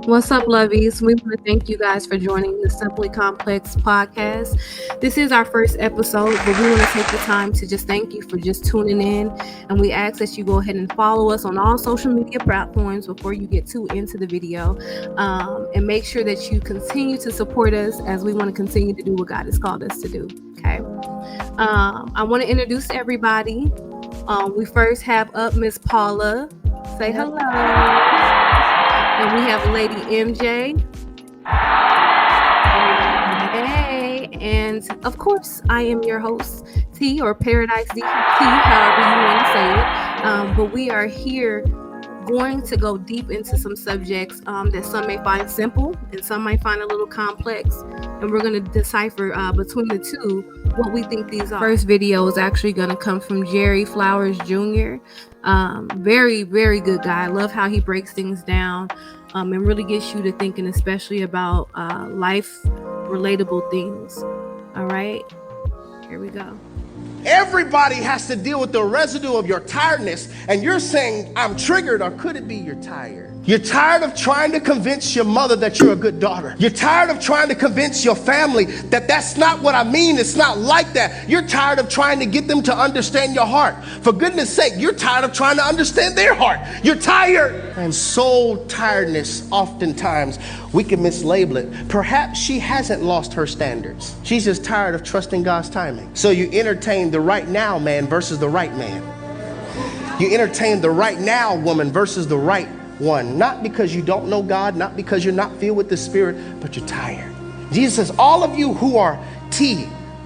What's up, lovies? We want to thank you guys for joining the Simply Complex podcast. This is our first episode, but we want to take the time to just thank you for just tuning in. And we ask that you go ahead and follow us on all social media platforms before you get too into the video. And make sure that you continue to support us as we want to continue to do what God has called us to do. Okay. I want to introduce everybody. We first have up Miss Paula. Say hello. And we have Lady MJ. Hey, and of course, I am your host, T, or Paradise D, T, however you want to say it. But we are here going to go deep into some subjects that some may find simple and some might find a little complex. And we're going to decipher between the two what we think these are. First video is actually going to come from Jerry Flowers Jr. Very, very good guy. I love how he breaks things down and really gets you to thinking, especially about life relatable things. All right, here we go. Everybody has to deal with the residue of your tiredness, and you're saying, I'm triggered, or could it be you're tired? You're tired of trying to convince your mother that you're a good daughter. You're tired of trying to convince your family that that's not what I mean. It's not like that. You're tired of trying to get them to understand your heart. For goodness sake, you're tired of trying to understand their heart. You're tired. And soul tiredness, oftentimes, we can mislabel it. Perhaps she hasn't lost her standards. She's just tired of trusting God's timing. So you entertain the right now man versus the right man. You entertain the right now woman versus the right one. Not because you don't know God, not because you're not filled with the Spirit, but you're tired. Jesus says, all of you who are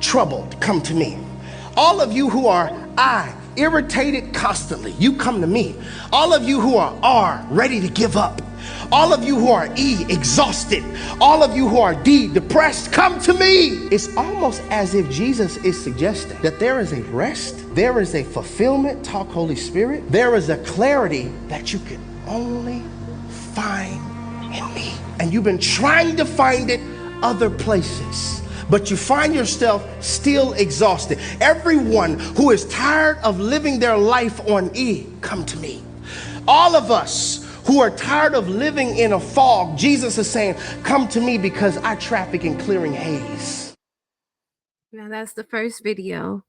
troubled, come to me. All of you who are irritated constantly, you come to me. All of you who are ready to give up. All of you who are exhausted. All of you who are depressed, come to me. It's almost as if Jesus is suggesting that there is a rest, there is a fulfillment, talk Holy Spirit, there is a clarity that you can only find in me. And you've been trying to find it other places, but you find yourself still exhausted. Everyone who is tired of living their life on come to me. All of us who are tired of living in a fog, Jesus is saying, come to me because I traffic in clearing haze. Now that's the first video.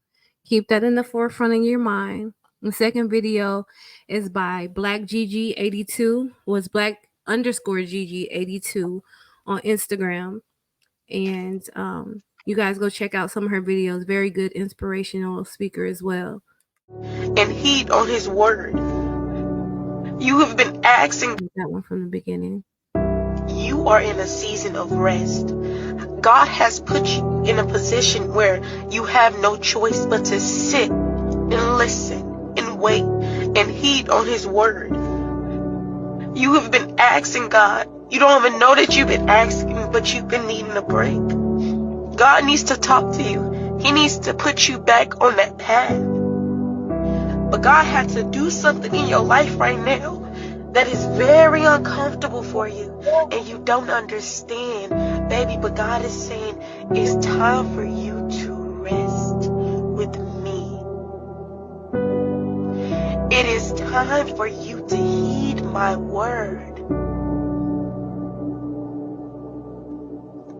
Keep that in the forefront of your mind. The second video is by Black GiGi 82, was Black_GiGi 82 on Instagram. And you guys go check out some of her videos. Very good inspirational speaker as well. And heed on his word. You have been asking. That one from the beginning. You are in a season of rest. God has put you in a position where you have no choice but to sit and listen and wait and heed on his word. You have been asking God. You don't even know that you've been asking, but you've been needing a break. God needs to talk to you. He needs to put you back on that path. But God had to do something in your life right now that is very uncomfortable for you, and you don't understand, baby. But God is saying it's time for you to rest with me. It is time for you to heed my word.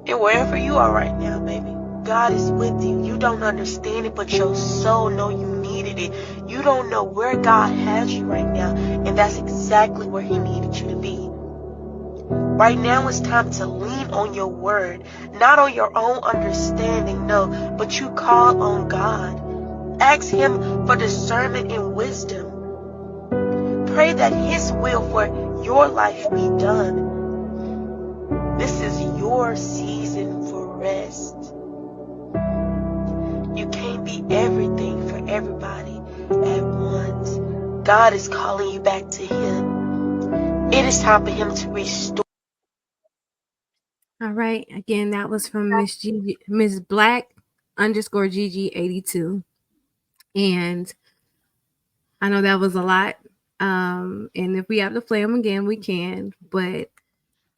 And wherever you are right now, baby, God is with you. You don't understand it, but your soul know you needed it. You don't know where God has you right now, and that's exactly where he needed you to be. Right now it's time to lean on your word, not on your own understanding, no, but you call on God. Ask him for discernment and wisdom. Pray that his will for your life be done. This is your season for rest. You can't be everything for everybody at once. God is calling you back to him. It is time for him to restore. All right. Again, that was from Miss Black_GiGi 82. And I know that was a lot. And if we have to play them again, we can. But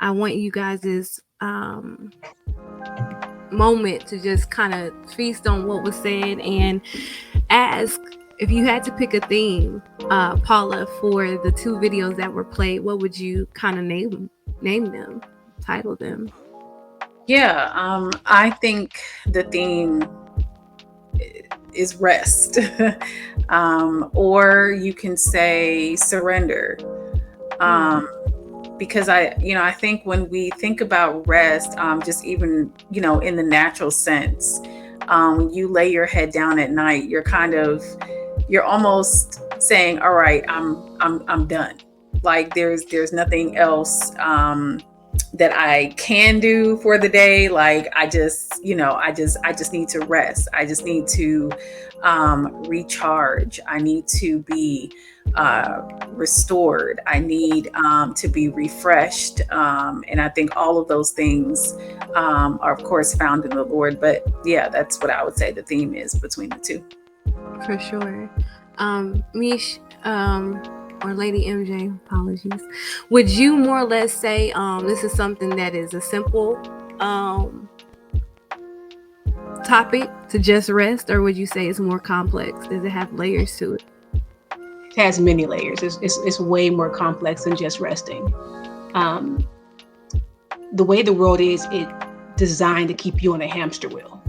I want you guys' moment to just kind of feast on what was said and ask if you had to pick a theme, Paula, for the two videos that were played, what would you kind of name name them, title them. Yeah, I think the theme is rest, or you can say surrender. Um, because I think when we think about rest, just even, in the natural sense, when you lay your head down at night, you're almost saying, all right, I'm done. Like there's nothing else, that I can do for the day. Like I just need to rest. I just need to, recharge. I need to be, restored. I need, to be refreshed. And I think all of those things, are of course found in the Lord. But yeah, that's what I would say the theme is between the two. For sure. Mish, or Lady MJ, apologies. Would you more or less say this is something that is a simple um topic to just rest, or would you say it's more complex? Does it have layers to it? It has many layers. It's way more complex than just resting. Um, the way the world is, it designed to keep you on a hamster wheel.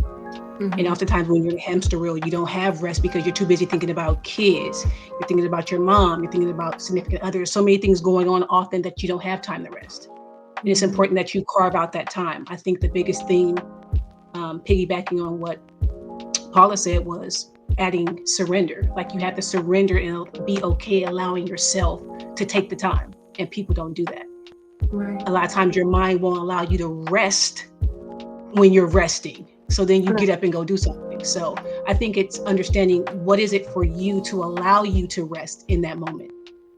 And oftentimes when you're in a hamster wheel, you don't have rest because you're too busy thinking about kids. You're thinking about your mom. You're thinking about significant others. So many things going on often that you don't have time to rest. And it's important that you carve out that time. I think the biggest thing, piggybacking on what Paula said, was adding surrender. Like you have to surrender and be okay allowing yourself to take the time. And people don't do that. Right. A lot of times your mind won't allow you to rest when you're resting. So then you get up and go do something. So I think it's understanding what is it for you to allow you to rest in that moment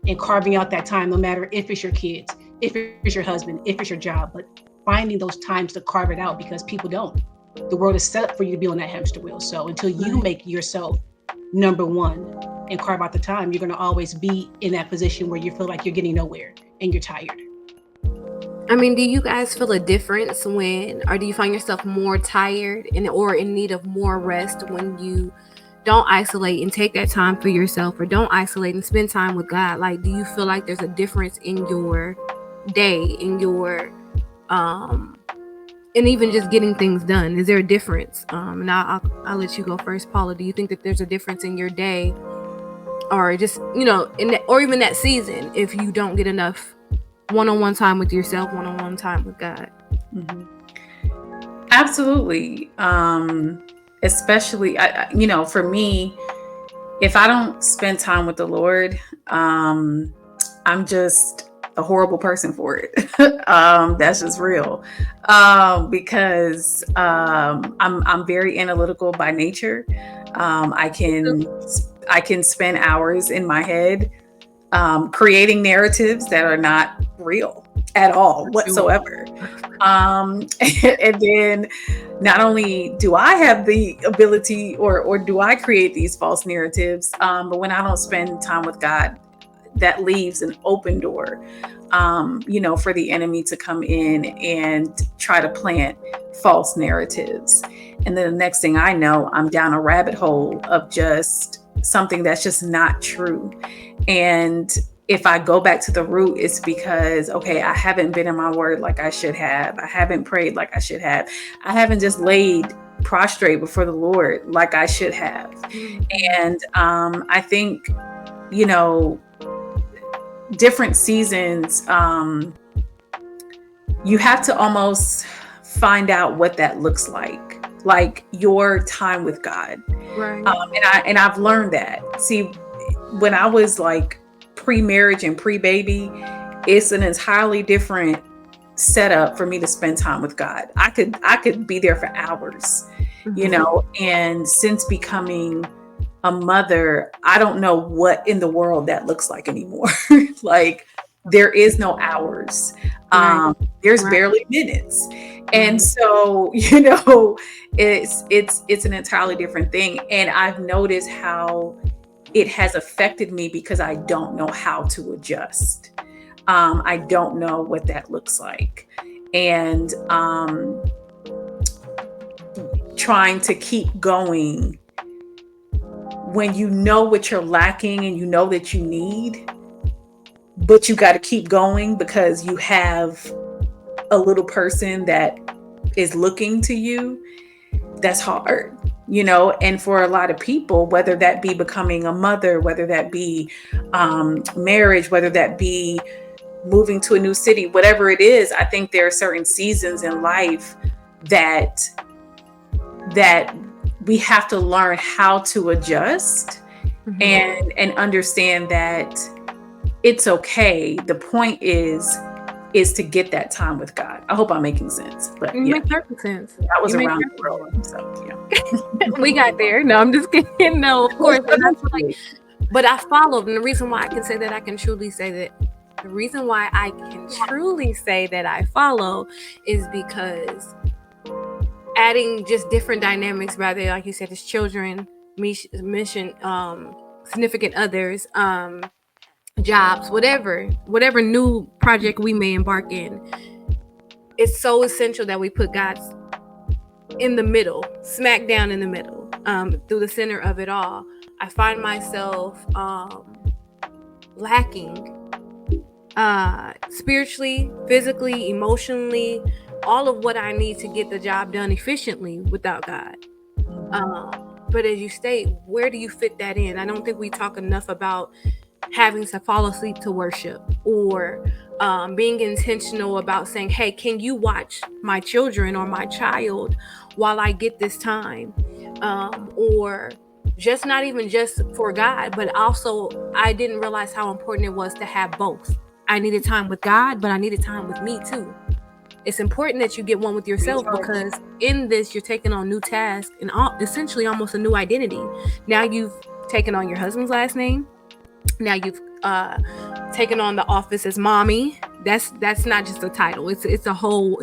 and carving out that time, no matter if it's your kids, if it's your husband, if it's your job, but finding those times to carve it out because people don't. The world is set up for you to be on that hamster wheel. So until you make yourself number one and carve out the time, you're going to always be in that position where you feel like you're getting nowhere and you're tired. I mean, do you guys feel a difference when, or do you find yourself more tired and or in need of more rest when you don't isolate and take that time for yourself, or don't isolate and spend time with God? Like, do you feel like there's a difference in your day, in your and even just getting things done? Is there a difference? And I'll let you go first, Paula. Do you think that there's a difference in your day, or just in that, or even that season, if you don't get enough one-on-one time with yourself, one-on-one time with God? Absolutely. Especially, for me, if I don't spend time with the Lord, I'm just a horrible person for it. That's just real. Because I'm very analytical by nature. I can spend hours in my head, creating narratives that are not real at all whatsoever. And then not only do I have the ability, or do I create these false narratives, but when I don't spend time with God, that leaves an open door, for the enemy to come in and try to plant false narratives. And then the next thing I know, I'm down a rabbit hole of just something that's just not true. And if I go back to the root, it's because, okay, I haven't been in my word like I should have. I haven't prayed like I should have. I haven't just laid prostrate before the Lord like I should have. And I think, different seasons, you have to almost find out what that looks like your time with God. Right. And I've learned that. See, when I was like pre-marriage and pre-baby, it's an entirely different setup for me to spend time with God. I could be there for hours, and since becoming a mother, I don't know what in the world that looks like anymore. Like there is no hours. There's barely minutes. And so, it's an entirely different thing. And I've noticed how it has affected me because I don't know how to adjust. I don't know what that looks like. And trying to keep going when you know what you're lacking and you know that you need, but you got to keep going because you have a little person that is looking to you. That's hard, and for a lot of people, whether that be becoming a mother, whether that be marriage, whether that be moving to a new city, whatever it is, I think there are certain seasons in life that we have to learn how to adjust and understand that it's okay. The point is to get that time with God. I hope I'm making sense. But You make perfect sense. I was You make around the perfect world, so we got there. No, I'm just kidding. No, of course. And that's like, but I followed, and the reason why I can say that I can truly say that the reason why I can truly say that I follow is because adding just different dynamics, rather like you said, as children, mission, significant others, jobs, whatever new project we may embark in, it's so essential that we put God in the middle, smack down in the middle, through the center of it all. I find myself lacking spiritually, physically, emotionally, all of what I need to get the job done efficiently without God. But as you state, where do you fit that in? I don't think we talk enough about having to fall asleep to worship, or being intentional about saying, hey, can you watch my children or my child while I get this time? Or just not even just for God, but also I didn't realize how important it was to have both. I needed time with God, but I needed time with me too. It's important that you get one with yourself, because in this you're taking on new tasks and essentially almost a new identity. Now you've taken on your husband's last name. Now you've taken on the office as mommy. That's not just a title. It's a whole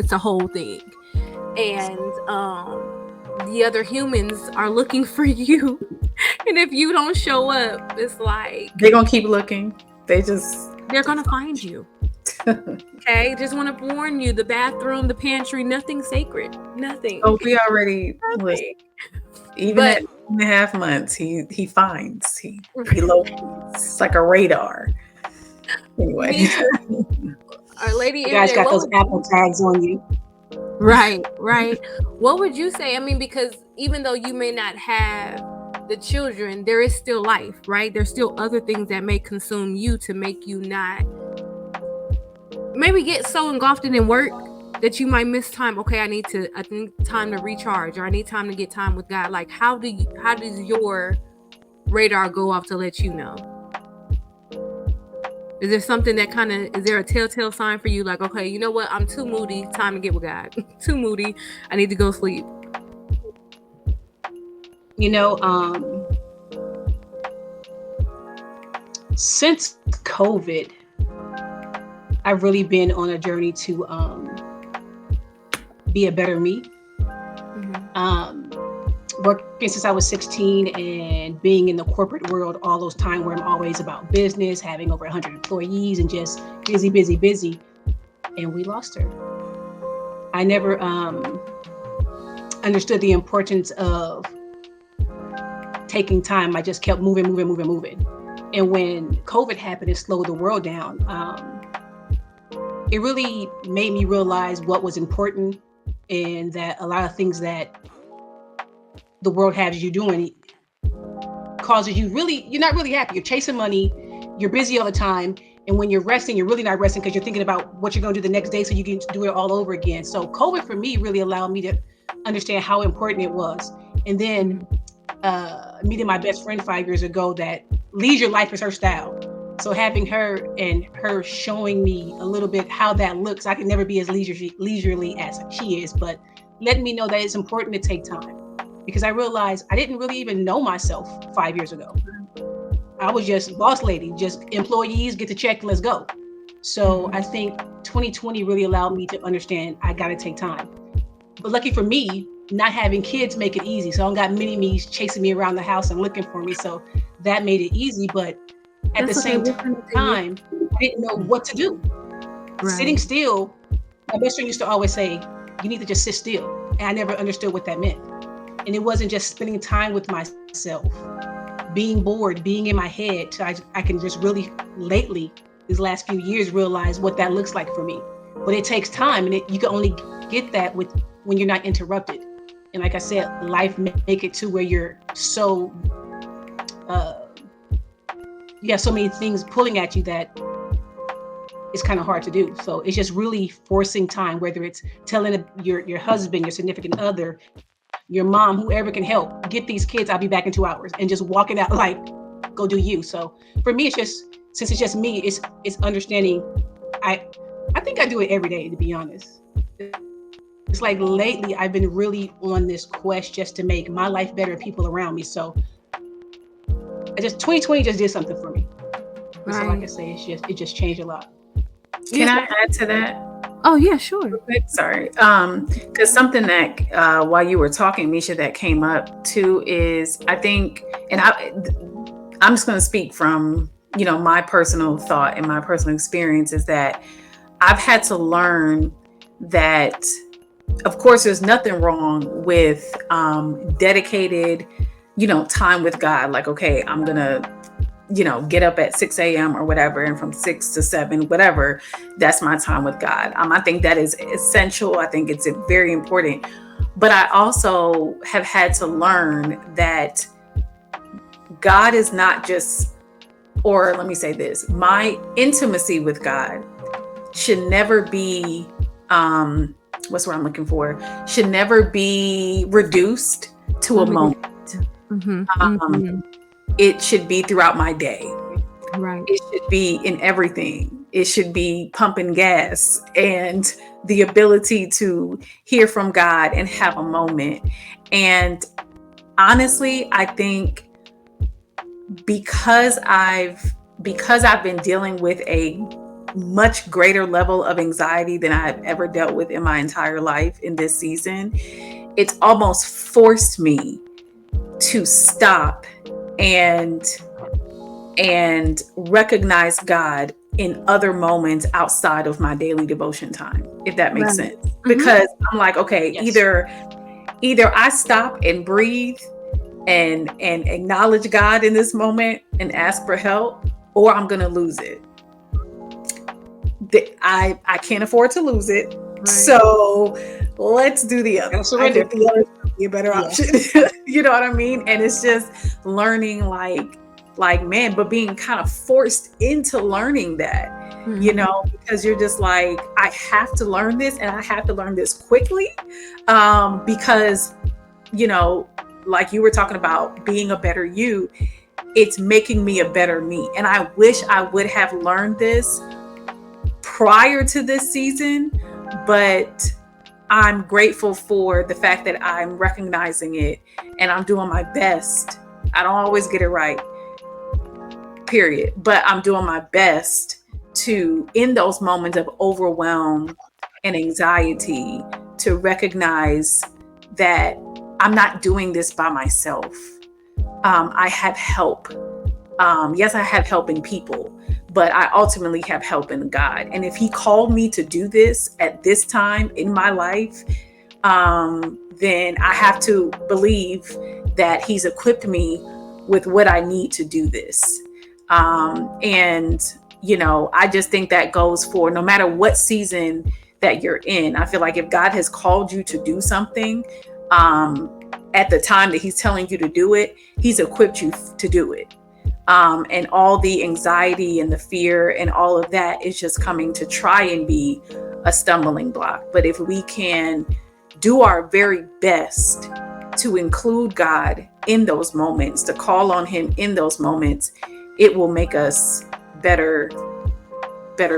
thing. And the other humans are looking for you. And if you don't show up, it's like they're gonna keep looking. They're gonna find you. Okay, just want to warn you: the bathroom, the pantry, nothing sacred, nothing. Oh, we already even at 2.5 months, he finds he locates. It's like a radar. Anyway, our lady, you guys got those Apple tags on you. Right. What would you say? I mean, because even though you may not have the children, there is still life, right? There's still other things that may consume you to make you not maybe get so engulfed in work that you might miss time. Okay, I need time to recharge, or I need time to get time with God. Like, how does your radar go off to let you know? Is there something that is there a telltale sign for you? Like, okay, you know what? I'm too moody. Time to get with God. Too moody. I need to go sleep. Since COVID, I've really been on a journey to be a better me. Working since I was 16 and being in the corporate world all those times where I'm always about business, having over 100 employees and just busy. And we lost her. I never understood the importance of taking time. I just kept moving. And when COVID happened, it slowed the world down. It really made me realize what was important, and that a lot of things that the world has you doing causes you're not really happy. You're chasing money, you're busy all the time, and when you're resting, you're really not resting because you're thinking about what you're going to do the next day so you can do it all over again. So COVID for me really allowed me to understand how important it was. And then meeting my best friend 5 years ago, that leisure life is her style. So having her and her showing me a little bit how that looks, I can never be as leisurely as she is, but letting me know that it's important to take time. Because I realized I didn't really even know myself 5 years ago. I was just boss lady, just employees get the check, let's go. So I think 2020 really allowed me to understand I got to take time. But lucky for me, not having kids make it easy. So I don't got mini-me's chasing me around the house and looking for me. So that made it easy. But at the same time, I didn't know what to do. Right. Sitting still, my best friend used to always say, you need to just sit still. And I never understood what that meant. And it wasn't just spending time with myself, being bored, being in my head. So I can just really lately these last few years realize what that looks like for me. But it takes time, and you can only get that with when you're not interrupted. And like I said, life make it to where you're so uh, you have so many things pulling at you that it's kind of hard to do. So it's just really forcing time, whether it's telling your husband, your significant other, your mom, whoever can help, get these kids. I'll be back in 2 hours, and just walking out like, go do you. So for me, it's just, since it's just me, it's understanding. I I think I do it every day, to be honest. It's like lately I've been really on this quest just to make my life better and people around me. So I just 2020 just did something for me. And so like I Right. say, it just changed a lot. Can Yeah. I add to that? Oh yeah, sure. Sorry. Because something that while you were talking, Misha, that came up too is, I think, and I'm just going to speak from, my personal thought and my personal experience, is that I've had to learn that, of course, there's nothing wrong with dedicated, time with God. Like, okay, I'm going to, get up at 6 a.m. or whatever, and from 6 to 7, whatever, that's my time with God. I think that is essential. I think it's very important. But I also have had to learn that God is not just, or let me say this, my intimacy with God should never be, what's what I'm looking for, should never be reduced to a moment. Mm-hmm. Um, it should be throughout my day. Right. It should be in everything. It should be pumping gas and the ability to hear from God and have a moment. And honestly, I think because I've been dealing with a much greater level of anxiety than I've ever dealt with in my entire life in this season, it's almost forced me to stop and recognize God in other moments outside of my daily devotion time, if that makes Right. sense. Because I'm like, okay, Yes. either I stop and breathe and acknowledge God in this moment and ask for help, or I'm gonna lose it. I can't afford to lose it. Right. So let's do the other. Gotta surrender. I think the other would be a better Yes. option. You know what I mean? And it's just learning, like man, but being kind of forced into learning that, because you're just like, I have to learn this, and I have to learn this quickly, because, like you were talking about being a better you, it's making me a better me. And I wish I would have learned this prior to this season, but I'm grateful for the fact that I'm recognizing it and I'm doing my best. I don't always get it right, period, but I'm doing my best to, in those moments of overwhelm and anxiety, to recognize that I'm not doing this by myself. I have help. Yes, I have help in people, but I ultimately have help in God. And if He called me to do this at this time in my life, then I have to believe that He's equipped me with what I need to do this. And, I just think that goes for no matter what season that you're in. I feel like if God has called you to do something, at the time that He's telling you to do it, He's equipped you to do it. And all the anxiety and the fear and all of that is just coming to try and be a stumbling block. But if we can do our very best to include God in those moments, to call on Him in those moments, it will make us better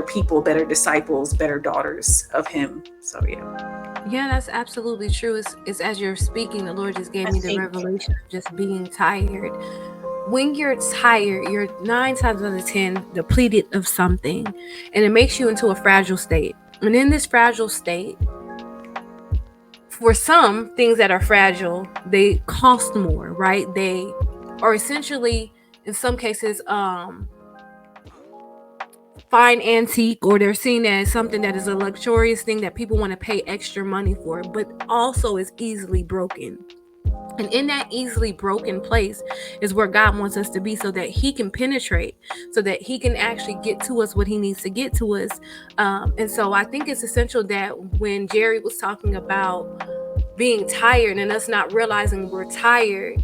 people, better disciples, better daughters of Him. So Yeah, that's absolutely true. It's as you're speaking, the Lord just gave I me the think- revelation of just being tired. When you're tired, you're 9 times out of 10 depleted of something, and it makes you into a fragile state. And in this fragile state, for some things that are fragile, they cost more, right? They are essentially, in some cases, fine antique, or they're seen as something that is a luxurious thing that people want to pay extra money for, but also is easily broken. And in that easily broken place is where God wants us to be, so that He can penetrate, so that He can actually get to us what He needs to get to us. And so I think it's essential that when Jerry was talking about being tired and us not realizing we're tired,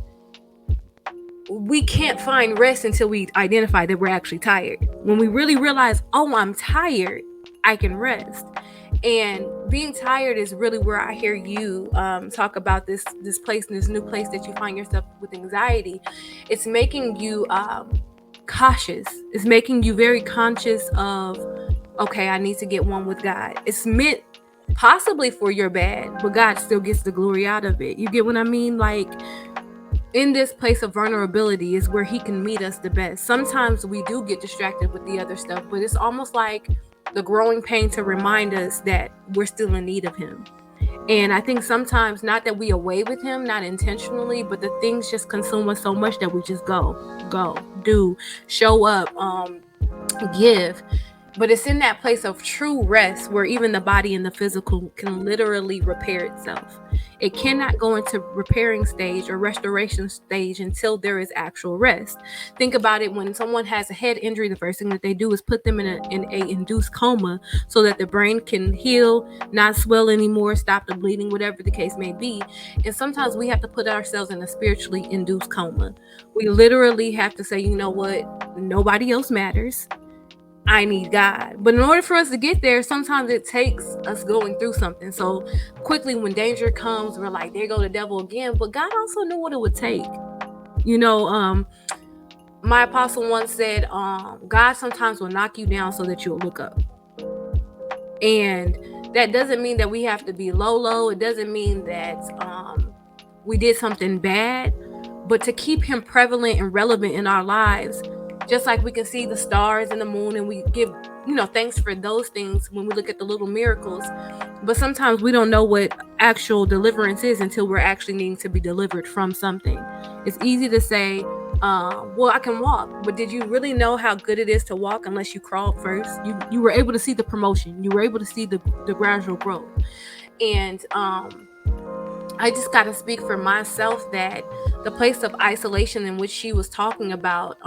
we can't find rest until we identify that we're actually tired. When we really realize, oh, I'm tired, I can rest. And being tired is really where I hear you talk about this place, this new place that you find yourself with anxiety. It's making you cautious. It's making you very conscious of, okay, I need to get one with God. It's meant possibly for your bad, but God still gets the glory out of it. You get what I mean? Like, in this place of vulnerability is where He can meet us the best. Sometimes we do get distracted with the other stuff, but it's almost like the growing pain to remind us that we're still in need of Him. And I think sometimes, not that we away with Him, not intentionally, but the things just consume us so much that we just go, do, show up, give. But it's in that place of true rest where even the body and the physical can literally repair itself. It cannot go into repairing stage or restoration stage until there is actual rest. Think about it: when someone has a head injury, the first thing that they do is put them in a induced coma so that the brain can heal, not swell anymore, stop the bleeding, whatever the case may be. And sometimes we have to put ourselves in a spiritually induced coma. We literally have to say, you know what? Nobody else matters. I need God. But in order for us to get there, sometimes it takes us going through something. So quickly, when danger comes, we're like, there go the devil again. But God also knew what it would take. You know, my apostle once said, God sometimes will knock you down so that you'll look up. And that doesn't mean that we have to be low. It doesn't mean that we did something bad. But to keep Him prevalent and relevant in our lives, just like we can see the stars and the moon and we give, thanks for those things when we look at the little miracles. But sometimes we don't know what actual deliverance is until we're actually needing to be delivered from something. It's easy to say, well, I can walk, but did you really know how good it is to walk unless you crawled first? You were able to see the promotion. You were able to see the gradual growth. And I just got to speak for myself that the place of isolation in which she was talking about,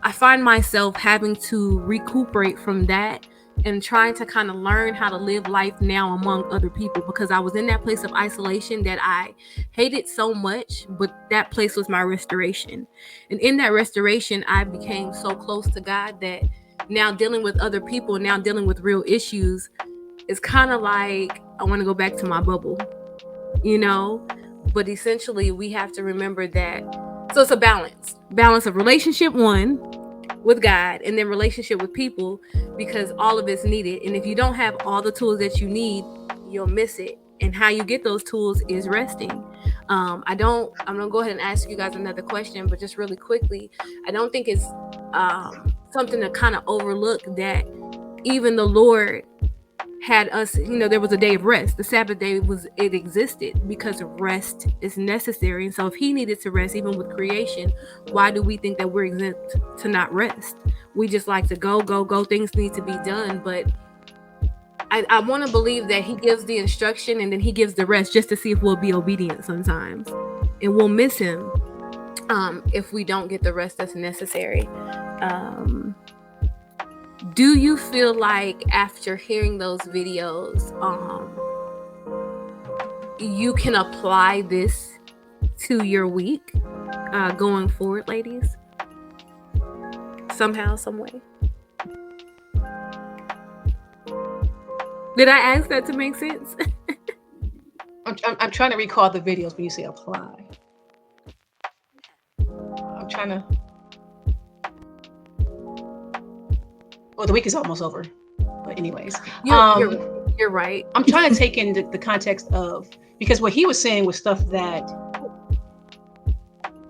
I find myself having to recuperate from that and trying to kind of learn how to live life now among other people, because I was in that place of isolation that I hated so much, but that place was my restoration. And in that restoration, I became so close to God that now dealing with other people, now dealing with real issues, is kind of like I want to go back to my bubble, but essentially we have to remember that. So it's a balance of relationship, one, with God, and then relationship with people, because all of it's needed. And if you don't have all the tools that you need, you'll miss it. And how you get those tools is resting. I'm gonna go ahead and ask you guys another question, but just really quickly, I don't think it's something to kind of overlook that even the Lord had us, there was a day of rest. The Sabbath day existed because rest is necessary. And so if He needed to rest even with creation, why do we think that we're exempt to not rest? We just like to go. Things need to be done. But I want to believe that He gives the instruction and then He gives the rest just to see if we'll be obedient sometimes. And we'll miss Him if we don't get the rest that's necessary. Do you feel like after hearing those videos, you can apply this to your week going forward, ladies? Somehow, some way? Did I ask that to make sense? I'm trying to recall the videos when you say apply. I'm trying to. Well, the week is almost over, but anyways, you're right. I'm trying to take in the context of, because what he was saying was stuff that.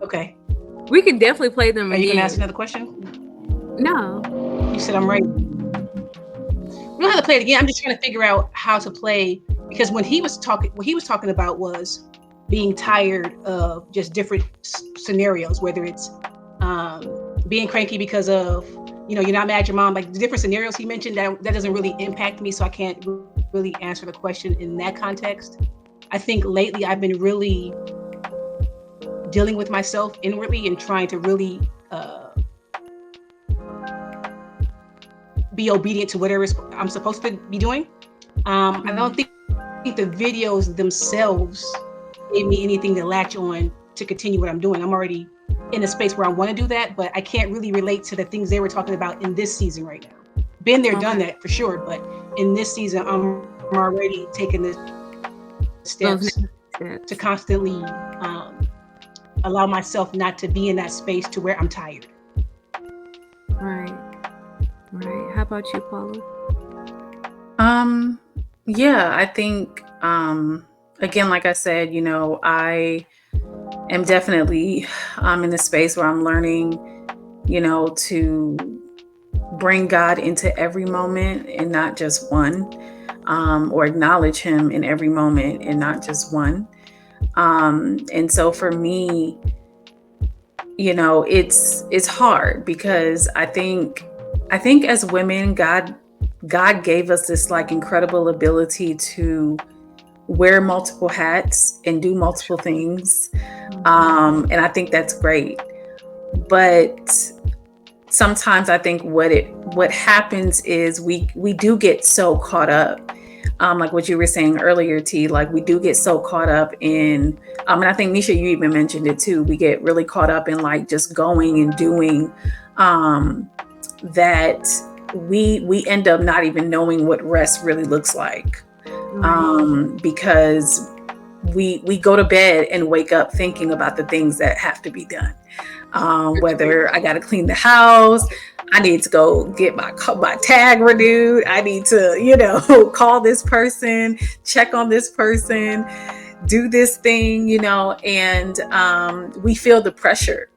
Okay. We can definitely play them again. Are you gonna ask another question? No. You said I'm right. We don't have to play it again. I'm just trying to figure out how to play, because what he was talking about was being tired of just different scenarios, whether it's being cranky because of, you're not mad at your mom, like the different scenarios he mentioned, that doesn't really impact me, so I can't really answer the question in that context. I think lately I've been really dealing with myself inwardly and trying to really be obedient to whatever I'm supposed to be doing. I don't think the videos themselves gave me anything to latch on to continue what I'm doing. I'm already in a space where I want to do that, but I can't really relate to the things they were talking about in this season right now. Been there, done that for sure, but in this season, I'm already taking the steps to constantly allow myself not to be in that space to where I'm tired. Right. How about you, Paula? Yeah, I think, again, like I said, I am definitely in a space where I'm learning, to bring God into every moment and not just one, or acknowledge him in every moment and not just one. And so for me, it's hard because I think as women, God gave us this like incredible ability to wear multiple hats and do multiple things. And I think that's great. But sometimes I think what happens is we do get so caught up. Like what you were saying earlier, T, like we do get so caught up in, and I think Nisha, you even mentioned it too. We get really caught up in like just going and doing, that we end up not even knowing what rest really looks like, because we go to bed and wake up thinking about the things that have to be done. Whether I got to clean the house, I need to go get my tag renewed, I need to, call this person, check on this person, do this thing, and we feel the pressure,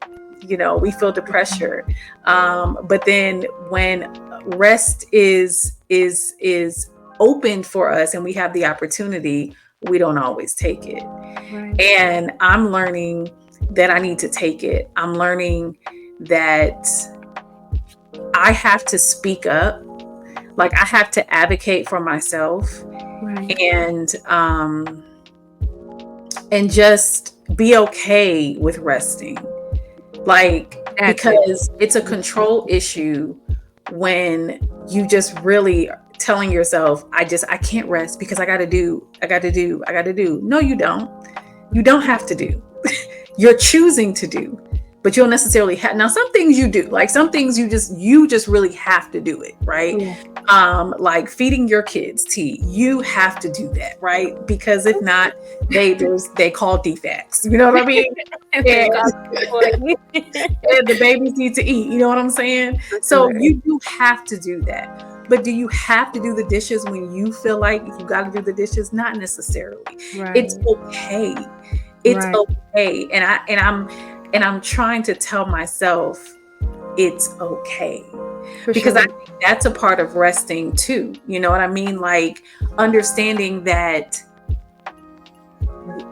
but then when rest is open for us and we have the opportunity, we don't always take it. Right. And I'm learning that I need to take it. I'm learning that I have to speak up. Like I have to advocate for myself, right. And just be okay with resting. Like, because it's a control issue when you just really telling yourself, I can't rest because I got to do. No, you don't. You don't have to do. You're choosing to do, but you don't necessarily have. Now, some things you do, like some things you just really have to do it, right? Yeah. Like feeding your kids tea, you have to do that, right? Because if not, they call defects. You know what I mean? And the babies need to eat. You know what I'm saying? So you do have to do that. But do you have to do the dishes when you feel like you got to do the dishes? Not necessarily. Right. It's okay. It's okay. And I'm trying to tell myself it's okay. Because I think that's a part of resting too. You know what I mean? Like understanding that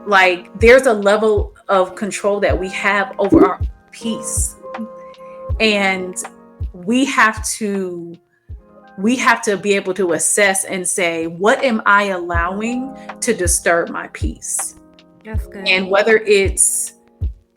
like there's a level of control that we have over our peace. And we have to be able to assess and say, what am I allowing to disturb my peace? That's good. And whether it's,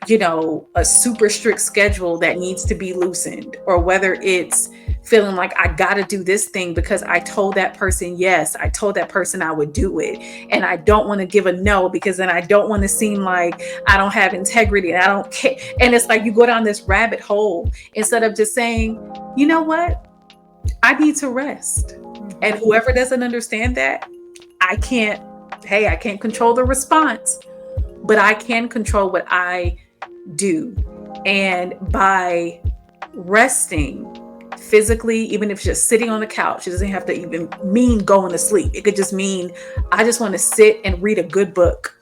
a super strict schedule that needs to be loosened, or whether it's feeling like I got to do this thing because I told that person yes, I told that person I would do it. And I don't want to give a no because then I don't want to seem like I don't have integrity and I don't care. And it's like you go down this rabbit hole instead of just saying, you know what? I need to rest. And whoever doesn't understand that, I can't control the response, but I can control what I do. And by resting physically, even if it's just sitting on the couch, it doesn't have to even mean going to sleep. It could just mean, I just want to sit and read a good book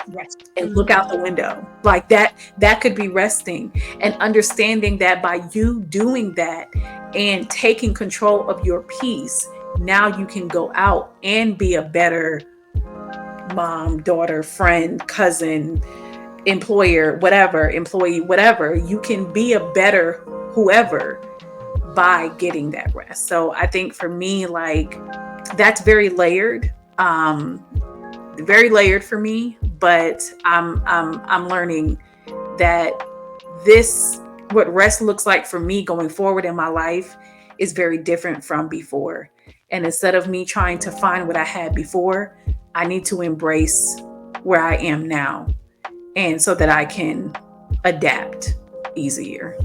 and look out the window. Like that could be resting, and understanding that by you doing that and taking control of your peace, now you can go out and be a better mom, daughter, friend, cousin, employee, whatever. You can be a better whoever by getting that rest. So I think for me, like that's very layered for me, but I'm learning that this, what rest looks like for me going forward in my life, is very different from before. And instead of me trying to find what I had before, I need to embrace where I am now, and so that I can adapt easier.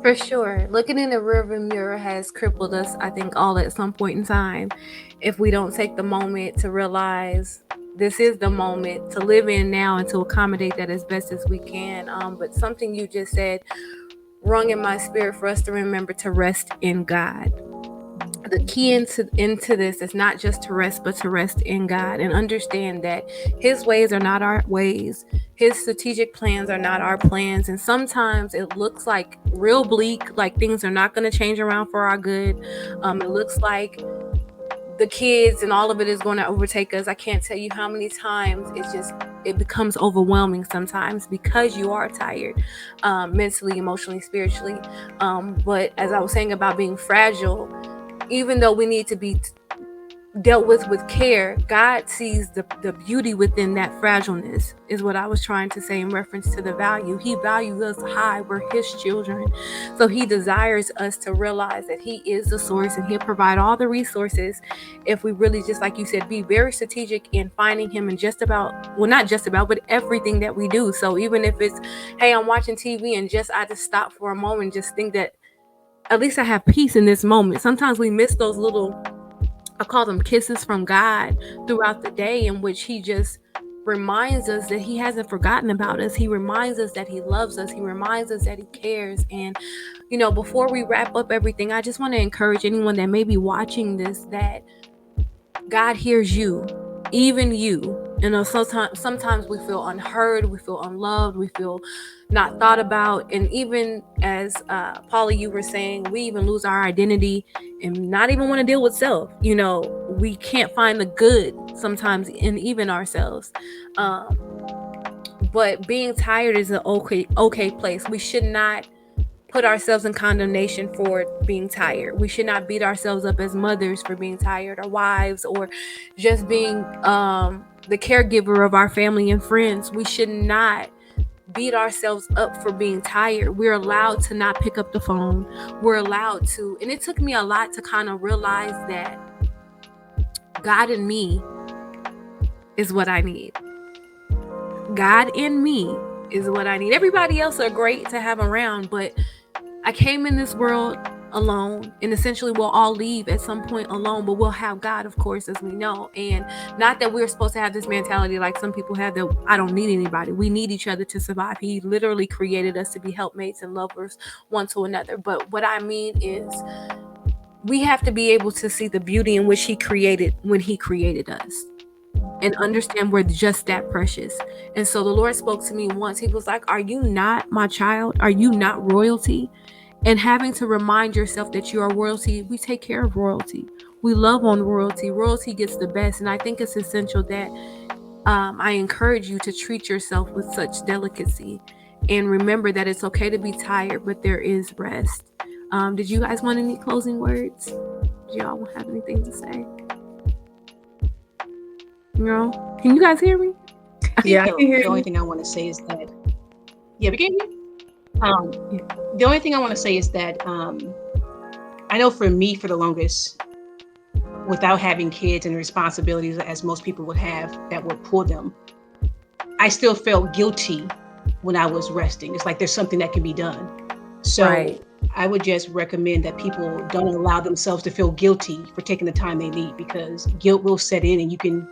For sure. Looking in the rearview mirror has crippled us, I think, all at some point in time. If we don't take the moment to realize this is the moment to live in now and to accommodate that as best as we can. But something you just said rung in my spirit for us to remember to rest in God. The key into this is not just to rest, but to rest in God and understand that His ways are not our ways. His strategic plans are not our plans. And sometimes it looks like real bleak, like things are not going to change around for our good. It looks like the kids and all of it is going to overtake us. I can't tell you how many times it becomes overwhelming sometimes because you are tired, mentally, emotionally, spiritually. But as I was saying about being fragile, even though we need to be dealt with care, God sees the beauty within that fragileness, is what I was trying to say in reference to the value. He values us high. We're His children. So He desires us to realize that He is the source and He'll provide all the resources if we really, just like you said, be very strategic in finding Him in just about, well, not just about, but everything that we do. So even if it's, hey, I'm watching TV and I just stop for a moment and just think that at least I have peace in this moment. Sometimes we miss those little, I call them kisses from God throughout the day, in which He just reminds us that He hasn't forgotten about us. He reminds us that He loves us. He reminds us that He cares. And, before we wrap up everything, I just want to encourage anyone that may be watching this that God hears you, even you. Sometimes we feel unheard, we feel unloved, we feel not thought about. And even as Paula, you were saying, we even lose our identity and not even want to deal with self. We can't find the good sometimes in even ourselves. But being tired is an okay place. We should not put ourselves in condemnation for being tired. We should not beat ourselves up as mothers for being tired, or wives, or just being the caregiver of our family and friends. We should not beat ourselves up for being tired. We're allowed to not pick up the phone. We're allowed to, and it took me a lot to kind of realize that God in me is what I need. God in me is what I need. Everybody else are great to have around, but I came in this world alone, and essentially we'll all leave at some point alone, but we'll have God, of course, as we know. And not that we're supposed to have this mentality like some people have, that I don't need anybody. We need each other to survive. He literally created us to be helpmates and lovers one to another. But what I mean is, we have to be able to see the beauty in which He created when He created us, and understand we're just that precious. And so the Lord spoke to me once. He was like, are you not my child? Are you not royalty? And having to remind yourself that you are royalty. We take care of royalty. We love on royalty. Royalty gets the best. And I think it's essential that I encourage you to treat yourself with such delicacy, and remember that it's okay to be tired, but there is rest. Did you guys want any closing words? Do y'all have anything to say? No? Can you guys hear me? Yeah, I can hear The only you. thing I want to say is that, yeah, we can hear you. The only thing I want to say is that I know for me, for the longest, without having kids and responsibilities as most people would have that would pull them, I still felt guilty when I was resting. It's like there's something that can be done. So Right. I would just recommend that people don't allow themselves to feel guilty for taking the time they need, because guilt will set in and you can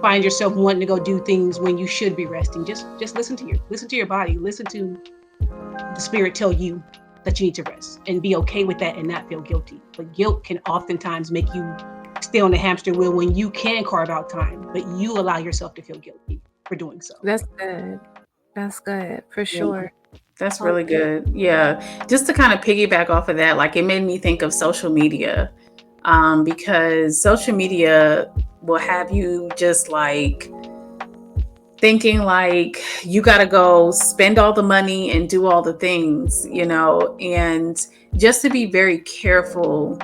find yourself wanting to go do things when you should be resting. Just listen to your body, listen to the spirit tell you that you need to rest, and be okay with that and not feel guilty. But guilt can oftentimes make you stay on the hamster wheel when you can carve out time, but you allow yourself to feel guilty for doing so. That's good. That's good for Yeah, sure. that's really good. Yeah. Just to kind of piggyback off of that, like, it made me think of social media, because social media will have you just like thinking like you got to go spend all the money and do all the things, and just to be very careful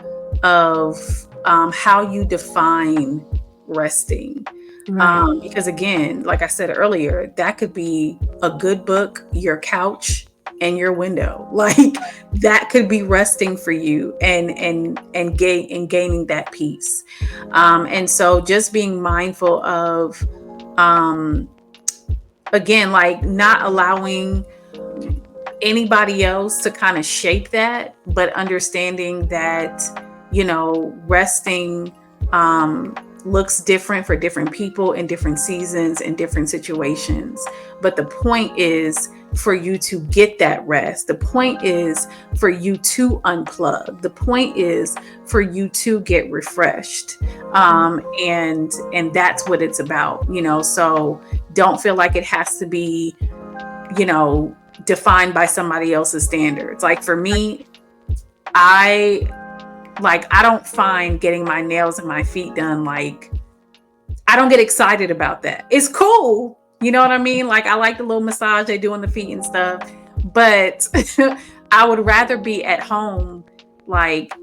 of how you define resting. Right. Because again, like I said earlier, that could be a good book, your couch, and your window. Like that could be resting for you and gaining that peace. And so just being mindful of um again, like not allowing anybody else to kind of shape that, but understanding that, resting looks different for different people in different seasons and different situations. But the point is for you to get that rest. The point is for you to unplug. The point is for you to get refreshed. And that's what it's about, so don't feel like it has to be, you know, defined by somebody else's standards. Like for me, I don't find getting my nails and my feet done. Like I don't get excited about that. It's cool. You know what I mean? Like I like the little massage they do on the feet and stuff, but I would rather be at home, like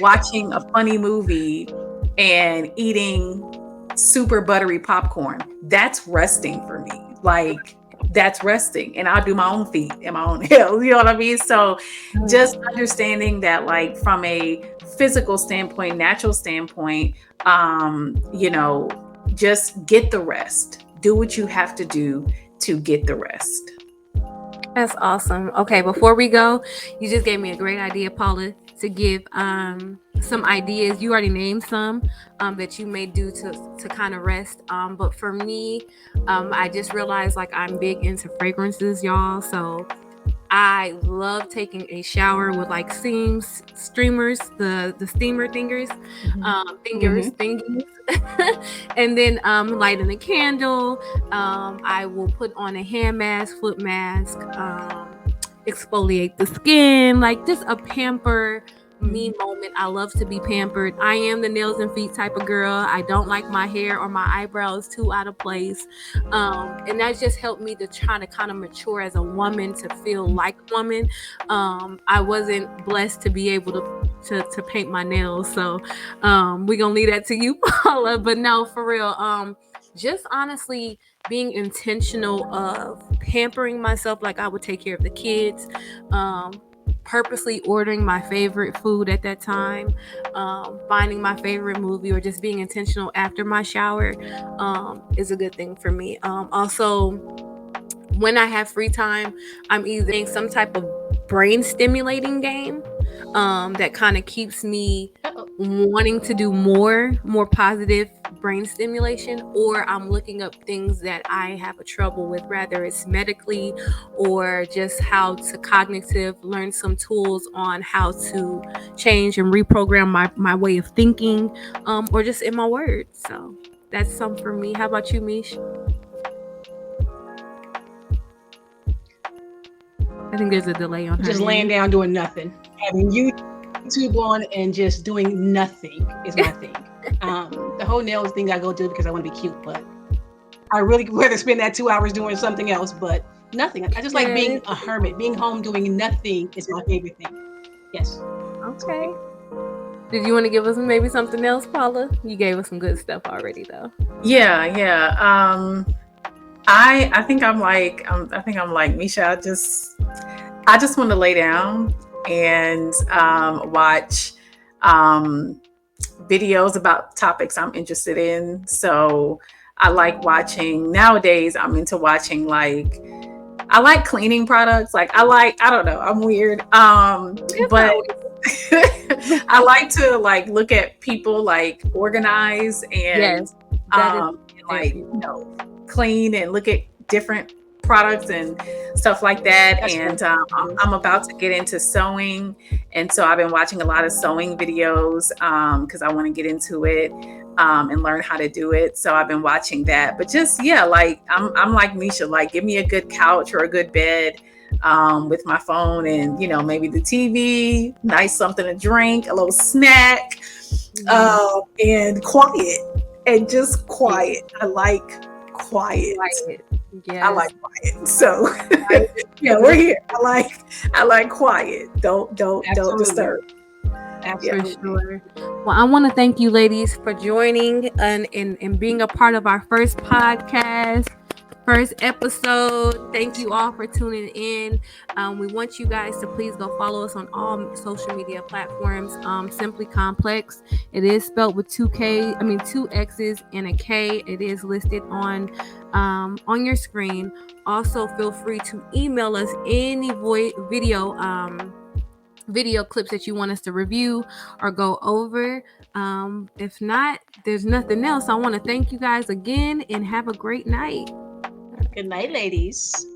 watching a funny movie and eating super buttery popcorn. That's resting for me. Like that's resting, and I'll do my own feet and my own nails. You know what I mean? So just understanding that, like from a physical standpoint, natural standpoint, just get the rest. Do what you have to do to get the rest. That's awesome. Okay, before we go, you just gave me a great idea, Paula, to give some ideas. You already named some that you may do to kind of rest. But for me, I just realized like I'm big into fragrances, y'all. So I love taking a shower with like streamers, the steamer thingies, and then lighting a candle. I will put on a hand mask, foot mask, exfoliate the skin, like just a pamper me moment. I love to be pampered. I am the nails and feet type of girl. I don't like my hair or my eyebrows too out of place. And that just helped me to try to kind of mature as a woman, to feel like a woman. I wasn't blessed to be able to paint my nails. So we're gonna leave that to you, Paula. But no, for real. Just honestly being intentional of pampering myself like I would take care of the kids. Purposely ordering my favorite food at that time, finding my favorite movie, or just being intentional after my shower is a good thing for me. Also, when I have free time, I'm either playing some type of brain stimulating game that kind of keeps me wanting to do more positive brain stimulation, or I'm looking up things that I have a trouble with, whether it's medically or just how to cognitive learn some tools on how to change and reprogram my way of thinking, or just in my words. So that's some for me. How about you, Mish? I think there's a delay on her. Just laying down doing nothing, having YouTube on and just doing nothing is my thing. The whole nails thing I go do because I want to be cute, but I really rather spend that 2 hours doing something else. But nothing. I just like being a hermit. Being home doing nothing is my favorite thing. Yes. Okay. Did you want to give us maybe something else, Paula? You gave us some good stuff already, though. Yeah. I think I'm like Misha. I just want to lay down and watch videos about topics I'm interested in. So I like watching, nowadays I'm into watching, like I like cleaning products. Like I don't know, I'm weird. But I like to like look at people like organize and like, clean and look at different products and stuff like that. And I'm about to get into sewing, and so I've been watching a lot of sewing videos because I want to get into it and learn how to do it. So I've been watching that. But just like I'm like Misha, like give me a good couch or a good bed with my phone and maybe the TV, nice something to drink, a little snack, and quiet, and just quiet. I like quiet. Yes. I like quiet. So we're here. I like quiet. Don't disturb. Absolutely. For sure. Well, I want to thank you ladies for joining and being a part of our first podcast, first episode. Thank you all for tuning in. We want you guys to please go follow us on all social media platforms. Simply Complex. It is spelled with two X's and a K. It is listed on your screen. Also, feel free to email us any video clips that you want us to review or go over. If not, there's nothing else. I want to thank you guys again and have a great night. Good night, ladies.